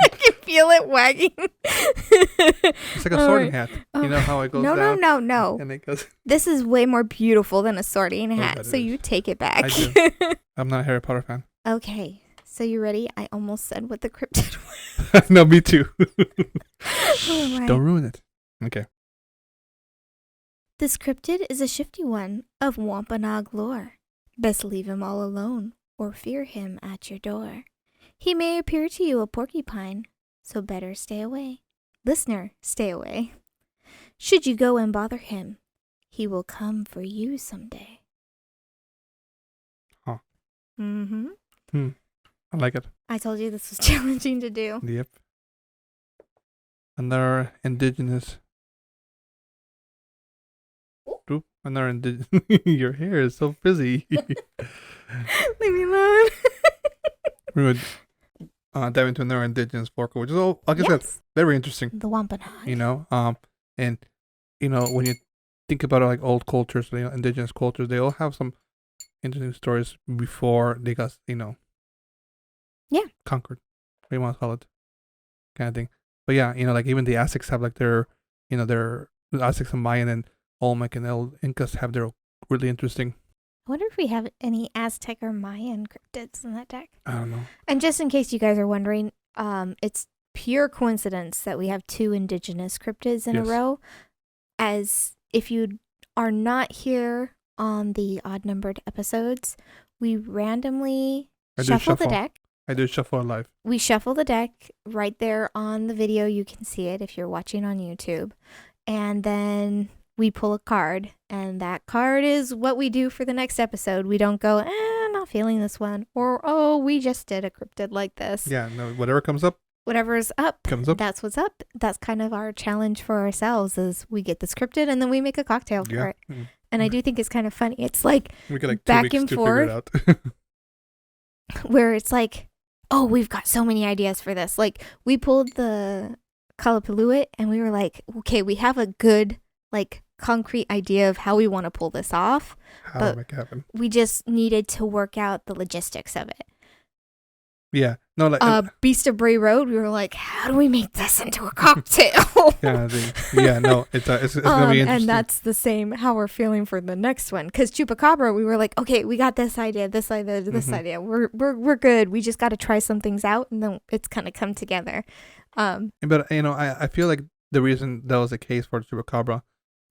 A: I can feel it wagging.
B: It's like a sorting hat. You know how it goes down?
A: No.
B: And it goes...
A: This is way more beautiful than a sorting hat, so you take it back.
B: I do. I'm not a Harry Potter fan.
A: Okay, so you ready? I almost said what the cryptid was.
B: No, me too.
A: Right.
B: Don't ruin it. Okay.
A: This cryptid is a shifty one of Wampanoag lore. Best leave him all alone, or fear him at your door. He may appear to you a porcupine, so better stay away. Listener, stay away. Should you go and bother him, he will come for you someday.
B: Huh.
A: Mm-hmm.
B: I like it.
A: I told you this was challenging to do.
B: Yep. Another indigenous... Oop, another indigenous... Your hair is so busy.
A: Leave me alone.
B: We would dive into another indigenous folklore, which is all, like I said, very interesting.
A: The Wampanoag.
B: You know, and you know, when you think about like old cultures, you know, indigenous cultures, they all have some interesting stories before they got, you know, conquered. What do you want to call it? Kind of thing. But yeah, you know, like even the Aztecs have like their, you know, the Aztecs and Mayan and Olmec and El Incas have their really interesting.
A: I wonder if we have any Aztec or Mayan cryptids in that deck.
B: I don't know.
A: And just in case you guys are wondering, it's pure coincidence that we have two indigenous cryptids in a row. As if you are not here on the odd-numbered episodes, we randomly shuffle the deck.
B: I do shuffle live.
A: We shuffle the deck right there on the video. You can see it if you're watching on YouTube. And then we pull a card, and that card is what we do for the next episode. We don't go, not feeling this one, or, oh, we just did a cryptid like this.
B: Yeah, no, whatever comes up.
A: Whatever's up,
B: comes up.
A: That's what's up. That's kind of our challenge for ourselves, is we get this cryptid and then we make a cocktail for it. Mm-hmm. And I do think it's kind of funny. It's like,
B: we get like
A: back and forth, where it's like, oh, we've got so many ideas for this. Like, we pulled the Qallupilluit and we were like, okay, we have a good, like, concrete idea of how we want to pull this off.
B: How to make it happen.
A: We just needed to work out the logistics of it.
B: Yeah. No, like
A: Beast of Bray Road, we were like, how do we make this into a cocktail?
B: No, it's gonna be interesting.
A: And that's the same how we're feeling for the next one. Because Chupacabra, we were like, okay, we got this idea, this idea. We're good. We just got to try some things out, and then it's kind of come together.
B: But you know, I feel like the reason that was the case for Chupacabra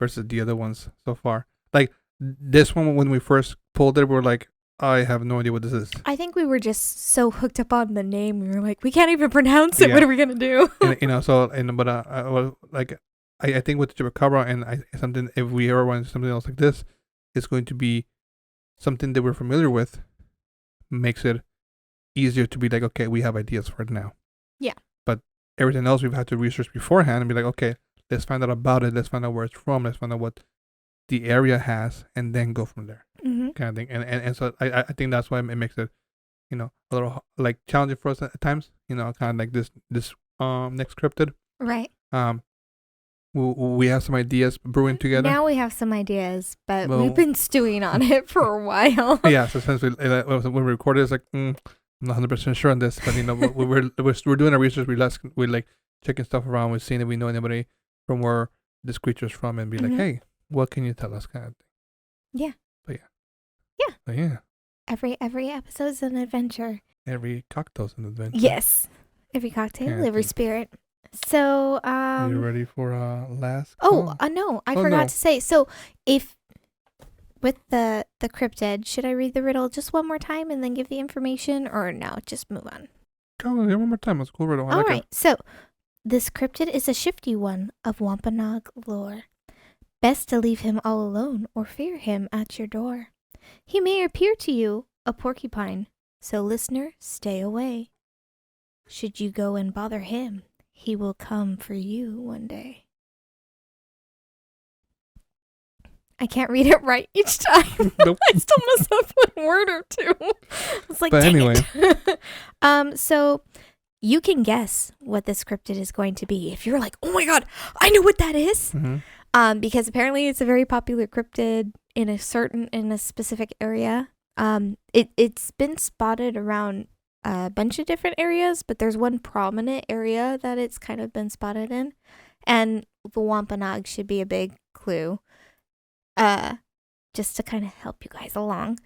B: versus the other ones so far. Like this one, when we first pulled it, we were like, I have no idea what this is.
A: I think we were just so hooked up on the name. We were like, we can't even pronounce it.
B: Yeah.
A: What are we gonna do?
B: I think with Chupacabra and something, if we ever want something else like this, it's going to be something that we're familiar with, makes it easier to be like, okay, we have ideas for it now.
A: Yeah.
B: But everything else we've had to research beforehand and be like, okay, let's find out about it. Let's find out where it's from. Let's find out what the area has, and then go from there, kind of thing. And so I think that's why it makes it, a little like challenging for us at times. Kind of like this next cryptid.
A: Right.
B: We have some ideas brewing together.
A: Now we have some ideas, but we've been stewing on it for a while.
B: Yeah. So since when we recorded, it's like I'm not 100% sure on this, but we're doing our research. We're like checking stuff around. We're seeing if we know anybody from where this creature's from, and be like, hey, what can you tell us, kind of thing.
A: Yeah.
B: But
A: yeah.
B: Yeah.
A: Every episode's an adventure.
B: Every cocktail's an adventure.
A: Yes. Every cocktail, every spirit. So,
B: Are you ready for last call?
A: No, I forgot to say. So, if with the cryptid, should I read the riddle just one more time and then give the information, or no, just move on?
B: Go one more time. It's a cool riddle.
A: All right. So, this cryptid is a shifty one of Wampanoag lore. Best to leave him all alone or fear him at your door. He may appear to you a porcupine, so listener, stay away. Should you go and bother him, he will come for you one day. I can't read it right each time.
B: Nope.
A: I still mess up one word or two. It's like,
B: but anyway.
A: So you can guess what this cryptid is going to be. If you're like, oh my god, I know what that is. Because apparently it's a very popular cryptid in a specific area. It's been spotted around a bunch of different areas, but there's one prominent area that it's kind of been spotted in, and the Wampanoag should be a big clue. Just to kind of help you guys along.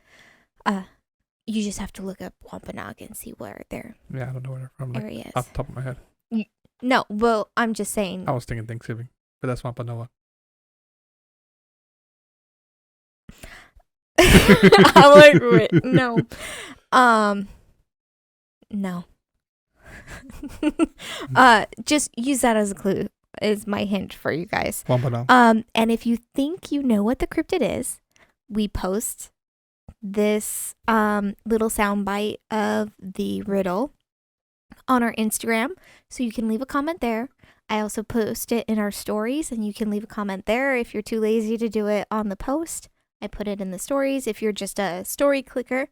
A: You just have to look up Wampanoag and see where their
B: I don't know where they're from.
A: area is.
B: Off the top of my head.
A: No, well, I'm just saying.
B: I was thinking Thanksgiving, but that's Wampanoag.
A: I'm like, wait, no. No. Just use that as a clue, is my hint for you guys.
B: Wampanoag.
A: And if you think you know what the cryptid is, we post this little soundbite of the riddle on our Instagram, so you can leave a comment there. I also post it in our stories, and you can leave a comment there. If you're too lazy to do it on the post, I put it in the stories. If you're just a story clicker,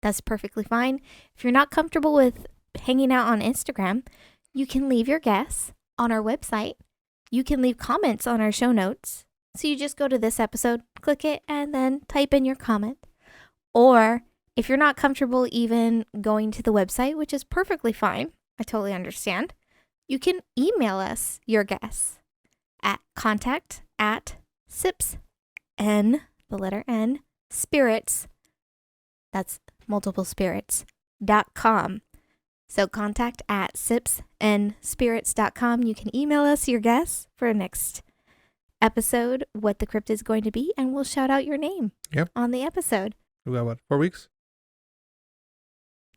A: that's perfectly fine. If you're not comfortable with hanging out on Instagram, you can leave your guess on our website. You can leave comments on our show notes. So you just go to this episode, click it, and then type in your comment. Or if you're not comfortable even going to the website, which is perfectly fine, I totally understand, you can email us your guess at contact@sips.n, the letter N, spirits, that's multiple spirits.com. So contact@sipsandspirits.com. You can email us your guess for next episode, what the crypt is going to be, and we'll shout out your name on the episode.
B: We got what, 4 weeks?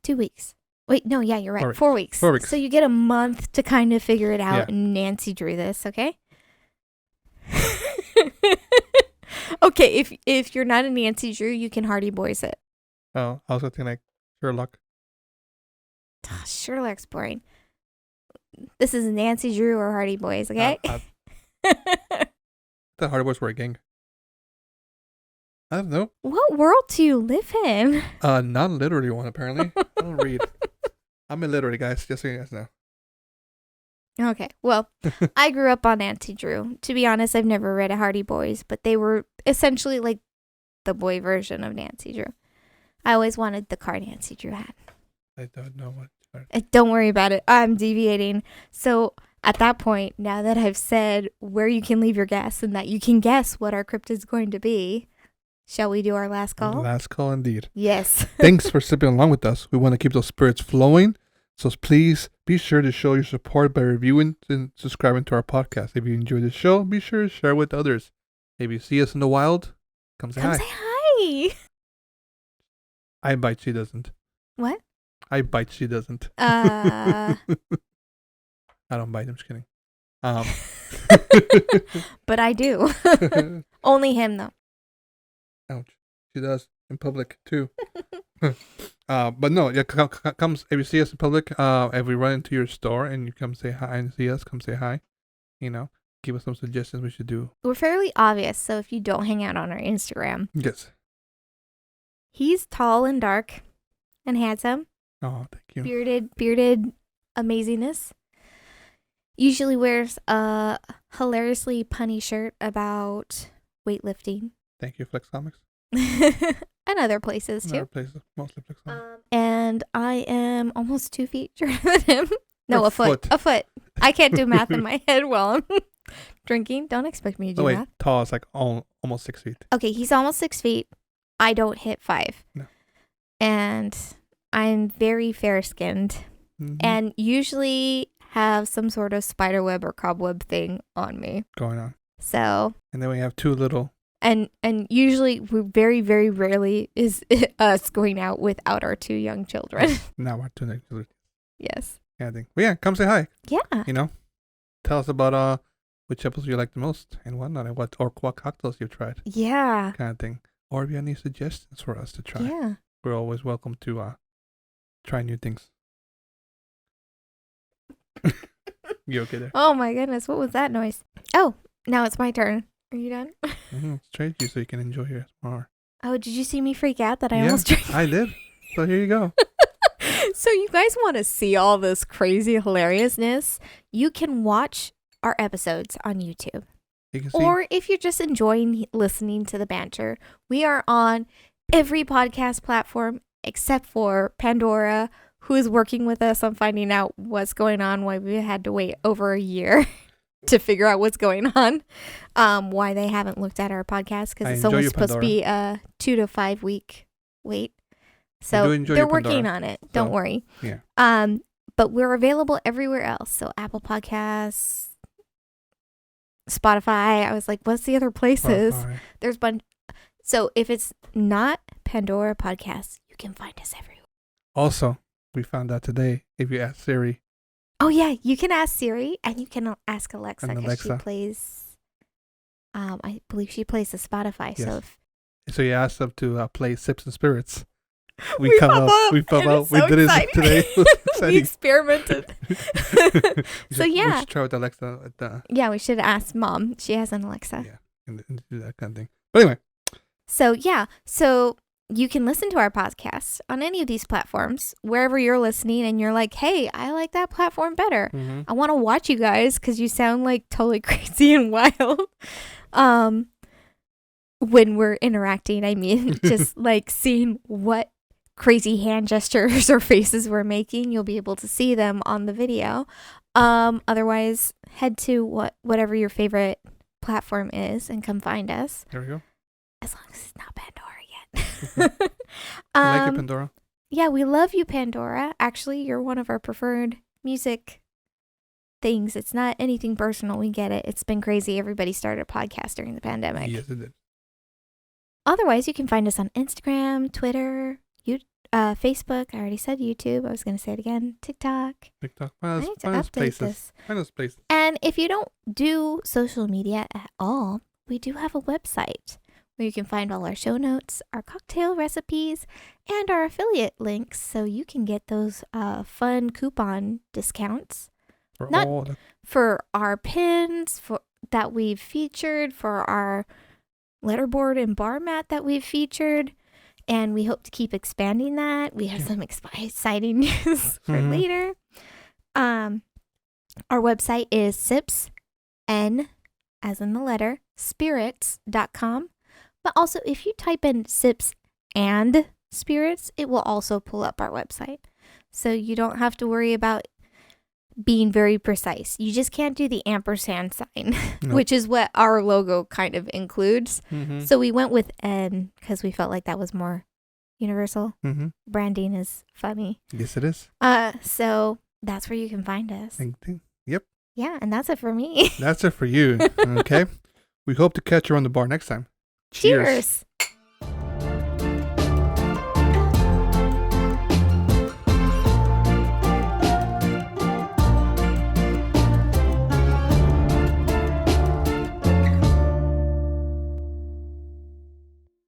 A: 2 weeks. Wait, no, yeah, you're right. 4 weeks.
B: 4 weeks.
A: So you get a month to kind of figure it out, and Nancy drew this, okay? Okay, if you're not a Nancy Drew, you can Hardy Boys it.
B: Oh, I was thinking like Sherlock.
A: Sherlock's boring. This is Nancy Drew or Hardy Boys, okay?
B: The Hardy Boys were a gang. I don't know.
A: What world do you live in?
B: Not literally one, apparently. I don't read. I'm illiterate, guys, just so you guys know.
A: Okay, well, I grew up on Nancy Drew. To be honest, I've never read a Hardy Boys, but they were essentially like the boy version of Nancy Drew. I always wanted the car Nancy Drew had.
B: I don't know what.
A: Don't worry about it. I'm deviating. So at that point, now that I've said where you can leave your guess and that you can guess what our crypt is going to be, shall we do our last call?
B: Last call indeed.
A: Yes.
B: Thanks for sipping along with us. We want to keep those spirits flowing. So please be sure to show your support by reviewing and subscribing to our podcast. If you enjoy the show, be sure to share with others. If you see us in the wild, come say
A: Come
B: hi.
A: say hi.
B: I bite, she doesn't.
A: What?
B: I bite, she doesn't.
A: Uh,
B: I don't bite, I'm just kidding.
A: but I do. Only him though.
B: Ouch. She does in public too. But no, yeah, comes if you see us in public, if we run into your store and you come say hi and see us, come say hi. You know, give us some suggestions we should do.
A: We're fairly obvious, so if you don't hang out on our Instagram,
B: Yes.
A: he's tall and dark and handsome.
B: Oh, thank you.
A: Bearded amazingness. Usually wears a hilariously punny shirt about weightlifting.
B: Thank you, Flexomics.
A: And other places too.
B: Other places, mostly Flexomics.
A: And I am almost 2 feet shorter than him. No,
B: You're
A: a foot. A foot. I can't do math in my head while I'm drinking. Don't expect me to do math.
B: Tall is like almost 6 feet.
A: Okay, he's almost 6 feet. I don't hit 5.
B: No.
A: And I'm very fair-skinned.
B: Mm-hmm.
A: And usually have some sort of spiderweb or cobweb thing on me.
B: Going on.
A: So.
B: And then we have 2 little.
A: And usually, we very, very rarely is it us going out without our 2 young children.
B: Now we're 2 next children.
A: Yes.
B: Yeah, I think. But yeah, come say hi.
A: Yeah.
B: You know, tell us about which episodes you like the most and whatnot, and what cocktails you've tried.
A: Yeah.
B: Kind of thing. Or if you have any suggestions for us to try.
A: Yeah.
B: We're always welcome to try new things. You okay there?
A: Oh my goodness, what was that noise? Oh, now it's my turn. Are you done?
B: Let's trade you so you can enjoy yours more.
A: Oh, did you see me freak out that I almost drank?
B: I did. So here you go.
A: So you guys want to see all this crazy hilariousness? You can watch our episodes on YouTube.
B: You can see.
A: Or if you're just enjoying listening to the banter, we are on every podcast platform except for Pandora, who is working with us on finding out what's going on, why we had to wait over a year to figure out what's going on, why they haven't looked at our podcast, because it's only supposed to be a 2 to 5 week wait. So they're working on it. Don't worry.
B: Yeah.
A: But we're available everywhere else. So Apple Podcasts, Spotify. I was like, what's the other places?
B: Spotify.
A: There's bunch. So if it's not Pandora Podcasts, you can find us everywhere.
B: Also, we found out today, if you ask Siri.
A: Oh yeah, you can ask Siri and you can ask Alexa because she plays. I believe she plays the Spotify.
B: Yes.
A: So
B: you asked them to play Sips and Spirits. We come up. We pop out. We did it today.
A: We experimented. So yeah.
B: We should try with Alexa.
A: Yeah, we should ask Mom. She has an Alexa.
B: Yeah, and do that kind of thing. But anyway.
A: So yeah, so you can listen to our podcast on any of these platforms, wherever you're listening, and you're like, hey, I like that platform better.
B: Mm-hmm.
A: I want to watch you guys because you sound like totally crazy and wild. When we're interacting, I mean, just like seeing what crazy hand gestures or faces we're making, you'll be able to see them on the video. Otherwise, head to whatever your favorite platform is and come find us.
B: There we go.
A: As long as it's not Pandora yet.
B: You like it, Pandora?
A: Yeah, we love you, Pandora. Actually, you're one of our preferred music things. It's not anything personal. We get it. It's been crazy. Everybody started a podcast during the pandemic.
B: Yes, it did.
A: Otherwise, you can find us on Instagram, Twitter, Facebook. I already said YouTube. I was going to say it again. TikTok.
B: I need to update this. Find us places.
A: And if you don't do social media at all, we do have a website where you can find all our show notes, our cocktail recipes, and our affiliate links so you can get those fun coupon discounts. For our pins that we've featured, for our letterboard and bar mat that we've featured, and we hope to keep expanding that. We have some exciting news for later. Our website is sips, N as in the letter, spirits.com. But also, if you type in sips and spirits, it will also pull up our website. So you don't have to worry about being very precise. You just can't do the ampersand sign, which is what our logo kind of includes.
B: Mm-hmm.
A: So we went with N because we felt like that was more universal.
B: Mm-hmm.
A: Branding is funny.
B: Yes, it is.
A: So that's where you can find us.
B: Yep.
A: Yeah, and that's it for me.
B: That's it for you. Okay. We hope to catch her on the bar next time.
A: Cheers.